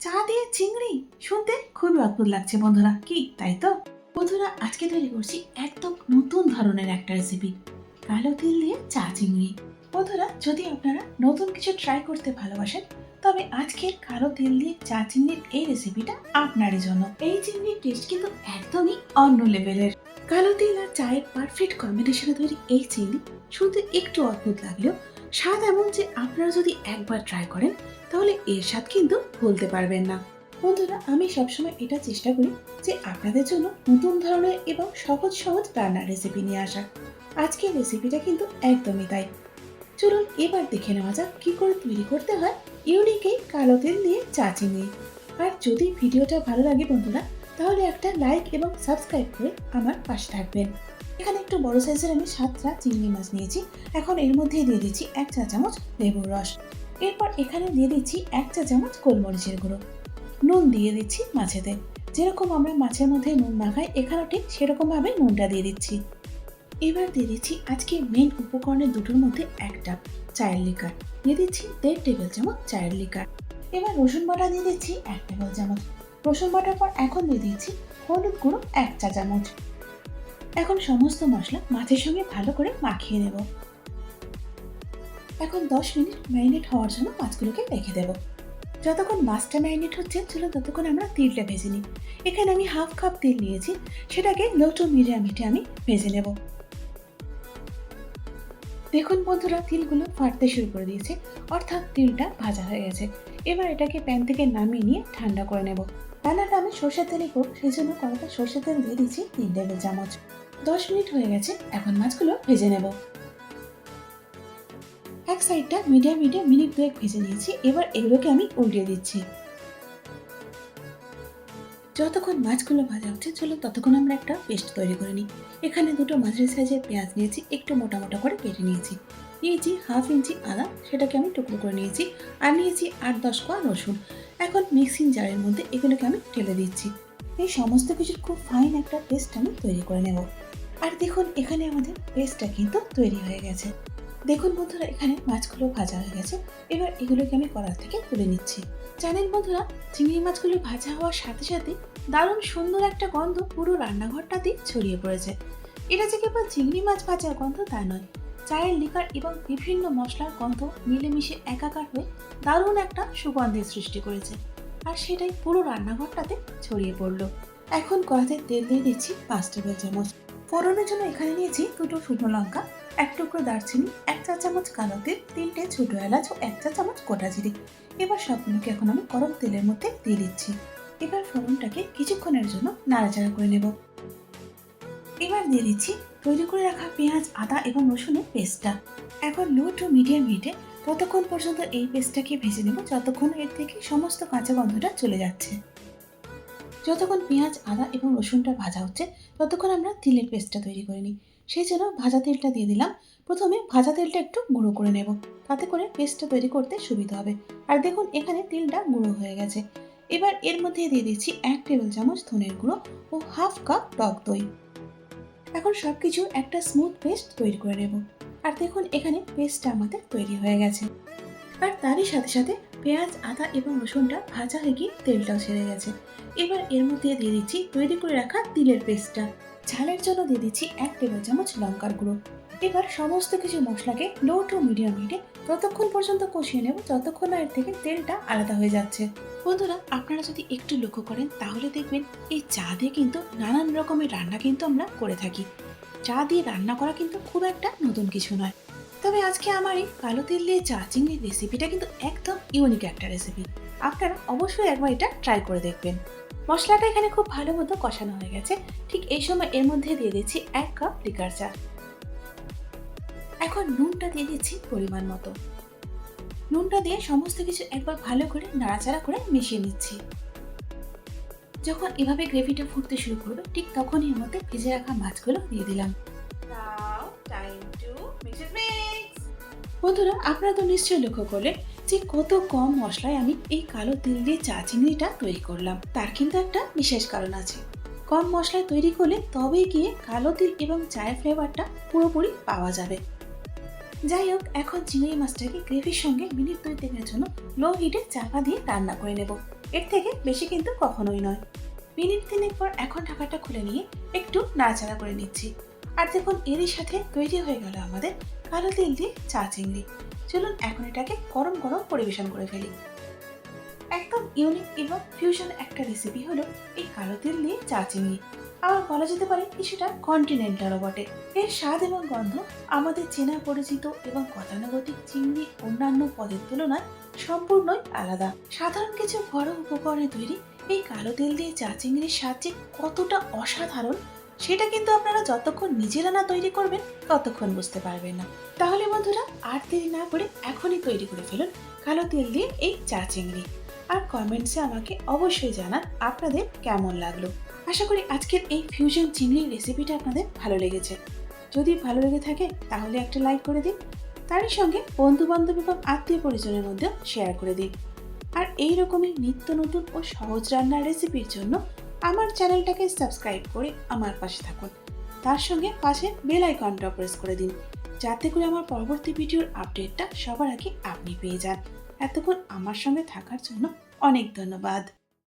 চা দিয়ে চিংড়ি শুনতে খুবই অদ্ভুত লাগছে বন্ধুরা, কি তাই তো? বন্ধুরা, আজকে তৈরি করছি একদম নতুন ধরনের একটা রেসিপি, কালো তিল দিয়ে চা চিংড়ি। বন্ধুরা, যদি আপনারা নতুন কিছু ট্রাই করতে ভালোবাসেন, তবে আজকের কালো তিল দিয়ে চা চিংড়ির এই রেসিপিটা আপনারই জন্য। এই চিংড়ির টেস্ট কিন্তু একদমই অন্য লেভেলের। কালো তিল আর চায়ের পারফেক্ট কম্বিনেশনে তৈরি এই চিংড়ি শুনতে একটু অদ্ভুত লাগলেও স্বাদ এমন যে আপনারা যদি একবার ট্রাই করেন তাহলে এর স্বাদ কিন্তু ভুলতে পারবেন না। বন্ধুরা, আমি সবসময় এটা চেষ্টা করি যে আপনাদের জন্য নতুন ধরনের এবং সহজ সহজ রান্নার রেসিপি নিয়ে আসা। আজকের রেসিপিটা কিন্তু একদমই তাই। চলুন এবার দেখে নেওয়া যাক কি করে তৈরি করতে হয় ইউনিক এই কালো তেল দিয়ে চা চিংড়ি। আর যদি ভিডিওটা ভালো লাগে বন্ধুরা, তাহলে একটা লাইক এবং সাবস্ক্রাইব করে আমার পাশে থাকবেন। এখানে একটু বড় সাইজের আমি 7টা চিংড়ি মাছ নিয়েছি। এখন এর মধ্যে দিয়ে দিচ্ছি 1 চা চামচ লেবুর রস। এরপর এখানে দিয়ে দিচ্ছি 1 চা চামচ গোলমরিচের গুঁড়ো। নুন দিয়ে দিচ্ছি মাছেতে। যেরকম আমরা মাছের মধ্যে নুন মাখাই, এখানেও ঠিক সেরকম ভাবে নুনটা দিয়ে দিচ্ছি। এবার দিয়ে দিচ্ছি আজকে মেন উপকরণের দুটোর মধ্যে একটা চায়ের লিকার। দিয়ে দিচ্ছি 1.5 টেবিল চামচ চায়ের লিকার। এবার রসুন বাটা দিয়ে দিচ্ছি 1 টেবিল চামচ। রসুন বাটার পর এখন দিয়ে দিচ্ছি হলুদ গুঁড়ো 1 চা চামচ। এখন সমস্ত মশলা মাছের সঙ্গে ভালো করে মাখিয়ে নেব। এখন 10 মিনিট ম্যারিনেট হওয়ার জন্য মাছগুলোকে রেখে দেব। যতক্ষণ মাছটা ম্যারিনেট হচ্ছে চলো ততক্ষণ আমরা তিলটা ভেজে নিই। এখানে আমি হাফ কাপ তিল নিয়েছি, সেটাকে লো টু মিডিয়াম হিটে আমি ভেজে নেব। দেখুন বন্ধুরা, তিলগুলো ফাটতে শুরু করে দিয়েছে, অর্থাৎ তিলটা ভাজা হয়ে গেছে। এবার এটাকে প্যান থেকে নামিয়ে নিয়ে ঠান্ডা করে নেব। রান্নাটা আমি সর্ষের তেলে করব, সেই জন্য কড়াইতে সর্ষের তেল দিয়ে দিচ্ছি 3 টেবিল চামচ। 10 মিনিট হয়ে গেছে, এখন মাছগুলো ভেজে নেব। এক সাইডটা মিডিয়াম হিটে মিনিট 2 ভেজে নিয়েছি। এবার এগুলোকে আমি উল্টিয়ে দিচ্ছি। যতক্ষণ মাছগুলো ভাজা হচ্ছে চলো ততক্ষণ আমরা একটা পেস্ট তৈরি করে নিই। এখানে দুটো মাঝারি সাইজের পেঁয়াজ নিয়েছি, একটু মোটা মোটা করে কেটে নিয়েছি। নিয়েছি হাফ ইঞ্চি আদা, সেটাকে আমি টুকরো করে নিয়েছি। আর নিয়েছি 8-10 কোয়া রসুন। এখন মিক্সিং জারের মধ্যে এগুলোকে আমি ঢেলে দিচ্ছি। এই সমস্ত কিছুর খুব ফাইন একটা পেস্ট আমি তৈরি করে নেব। আর দেখুন এখানে আমাদের পেস্টটা কিন্তু তৈরি হয়ে গেছে। দেখুন বন্ধুরা, এখানে মাছগুলো ভাজা হয়ে গেছে। এবার এগুলোকে আমি কড়াই থেকে তুলে নিচ্ছি। জানেন বন্ধুরা, চিংড়ি মাছগুলো ভাজা হওয়ার সাথে সাথে দারুণ সুন্দর একটা গন্ধ পুরো রান্নাঘরটাতেই ছড়িয়ে পড়েছে। এটা যে কেবল চিংড়ি মাছ ভাজার গন্ধ তা নয়, চায়ের লিকার এবং বিভিন্ন মশলার গন্ধ মিলেমিশে একাকার হয়ে দারুণ একটা সুগন্ধের সৃষ্টি করেছে। আর সেটাই পুরো রান্নাঘরটাতে ছড়িয়ে পড়লো। এখন কড়াইতে তেল দিয়ে দিচ্ছি 5 টেবিল চামচ। ফোড়নের জন্য এখানে নিয়েছি 2টো শুকনো লঙ্কা, 1 টুকরো দারচিনি, 1 চা চামচ কালো তিল, 3টে ছোট এলাচ ও 1 চা চামচ গোটা জিরে। এবার সবগুলোকে এখন আমি গরম তেলের মধ্যে দিয়ে দিচ্ছি। এবার ফোড়নটাকে কিছুক্ষণের জন্য নাড়াচাড়া করে নেব। এবার দিয়ে দিচ্ছি তৈরি করে রাখা পেঁয়াজ, আদা এবং রসুনের পেস্টটা। এখন লো টু মিডিয়াম হিটে ততক্ষণ পর্যন্ত এই পেস্টটাকে ভেজে নেব যতক্ষণ এর থেকে সমস্ত কাঁচা গন্ধটা চলে যাচ্ছে। যতক্ষণ পেঁয়াজ, আদা এবং রসুনটা ভাজা হচ্ছে ততক্ষণ আমরা তিলের পেস্টটা তৈরি করে নিই। সেই জন্য ভাজা তেলটা দিয়ে দিলাম। প্রথমে ভাজা তেলটা একটু গুঁড়ো করে নেব, তাতে করে পেস্টটা তৈরি করতে সুবিধা হবে। আর দেখুন এখানে তেলটা গুঁড়ো হয়ে গেছে। এবার এর মধ্যে দিয়ে দিচ্ছি 1 টেবিল চামচ ধনের গুঁড়ো ও হাফ কাপ টক দই। এখন সব কিছু একটা স্মুথ পেস্ট তৈরি করে নেব। আর দেখুন এখানে পেস্টটা আমাদের তৈরি হয়ে গেছে। আর তারই সাথে সাথে পেঁয়াজ, আদা এবং রসুনটা ভাজা হয়ে গিয়ে তেলটাও ছেড়ে গেছে। এবার এর মধ্যে দিয়ে দিচ্ছি তৈরি করে রাখা তিলের পেস্টটা। ঝালের জন্য দিয়ে দিচ্ছি 1 টেবিল চামচ লঙ্কার গুঁড়ো। এবার সমস্ত কিছু মশলাকে লো টু মিডিয়াম হিটে ততক্ষণ পর্যন্ত কষিয়ে নেব যতক্ষণ না এর থেকে তেলটা আলাদা হয়ে যাচ্ছে। বন্ধুরা, আপনারা যদি একটু লক্ষ্য করেন তাহলে দেখবেন এই চা দিয়ে কিন্তু নানান রকমের রান্না কিন্তু আমরা করে থাকি। চা দিয়ে রান্না করা কিন্তু খুব একটা নতুন কিছু নয়। তবে আজকে আমার এই কালো তিল দিয়ে চা চিংড়ির রেসিপিটা কিন্তু একদম ইউনিক একটা রেসিপি। আপনারা অবশ্যই একবার এটা ট্রাই করে দেখবেন। মশলাটা এখানে খুব ভালো মতো কষানো হয়ে গেছে। ঠিক এই সময় এর মধ্যে দিয়ে দিচ্ছি 1 কাপ লিকার চা। এখন নুনটা দিয়ে দিচ্ছি পরিমাণ মতো। নুনটা দিয়ে সমস্ত কিছু একবার ভালো করে নাড়াচাড়া করে মিশিয়ে নিচ্ছি। যখন এভাবে গ্রেভিটা ফুটতে শুরু করবে ঠিক তখনই এর মধ্যে ভেজে রাখা মাছগুলো দিয়ে দিলাম। বন্ধুরা, আপনারা তো নিশ্চয়ই লক্ষ্য করলেন যে কত কম মশলায় আমি এই কালো তিল দিয়ে চা চিংড়িটা তৈরি করলাম। তার কিন্তু একটা বিশেষ কারণ আছে। কম মশলায় তৈরি করলে তবেই গিয়ে কালো তিল এবং চায়ের ফ্লেভারটা পুরোপুরি পাওয়া যাবে। যাই হোক, এখন চিংড়ি মাছটাকে গ্রেভির সঙ্গে মিনিট 2-3 জন্য লো হিটে চাপা দিয়ে রান্না করে নেব। এর থেকে বেশি কিন্তু কখনোই নয়। মিনিট 3 পর এখন ঢাকাটা খুলে নিয়ে একটু নাড়াচাড়া করে নিচ্ছি। আর দেখুন এরই সাথে তৈরি হয়ে গেল আমাদের কালো তিল দিয়ে চা চিংড়ি। চলুন এখন এটাকে গরম গরম পরিবেশন করে ফেলি। একদম ইউনিক এবং ফিউশন একটা রেসিপি হলো এই কালো তিল দিয়ে চা চিংড়ি। আবার বলা যেতে পারে কিছুটা কন্টিনেন্টালও বটে। এর স্বাদ এবং গন্ধ আমাদের চেনা পরিচিত এবং গতানুগতিক চিংড়ি অন্যান্য পদের তুলনায় সম্পূর্ণই আলাদা। সাধারণ কিছু ঘরোয়া উপকরণে তৈরি এই কালো তেল দিয়ে চা চিংড়ির স্বাদ যে কতটা অসাধারণ সেটা কিন্তু আপনারা যতক্ষণ নিজেরা না তৈরি করবেন ততক্ষণ বুঝতে পারবেন না। তাহলে বন্ধুরা আর দেরি না করে এখনই তৈরি করে ফেলুন কালো তেল দিয়ে এই চা চিংড়ি। আর কমেন্টসে আমাকে অবশ্যই জানান আপনাদের কেমন লাগলো। আশা করি আজকের এই ফিউশন চিংড়ির রেসিপিটা আপনাদের ভালো লেগেছে। যদি ভালো লেগে থাকে তাহলে একটা লাইক করে দিন। তারই সঙ্গে বন্ধু বান্ধব এবং আত্মীয় পরিজনের মধ্যেও শেয়ার করে দিন। আর এই রকমই নিত্য নতুন ও সহজ রান্নার রেসিপির জন্য আমার চ্যানেলটাকে সাবস্ক্রাইব করে আমার পাশে থাকুন। তার সঙ্গে পাশে বেল আইকনটা প্রেস করে দিন, যাতে করে আমার পরবর্তী ভিডিওর আপডেটটা সবার আগে আপনি পেয়ে যান। এতক্ষণ আমার সঙ্গে থাকার জন্য অনেক ধন্যবাদ।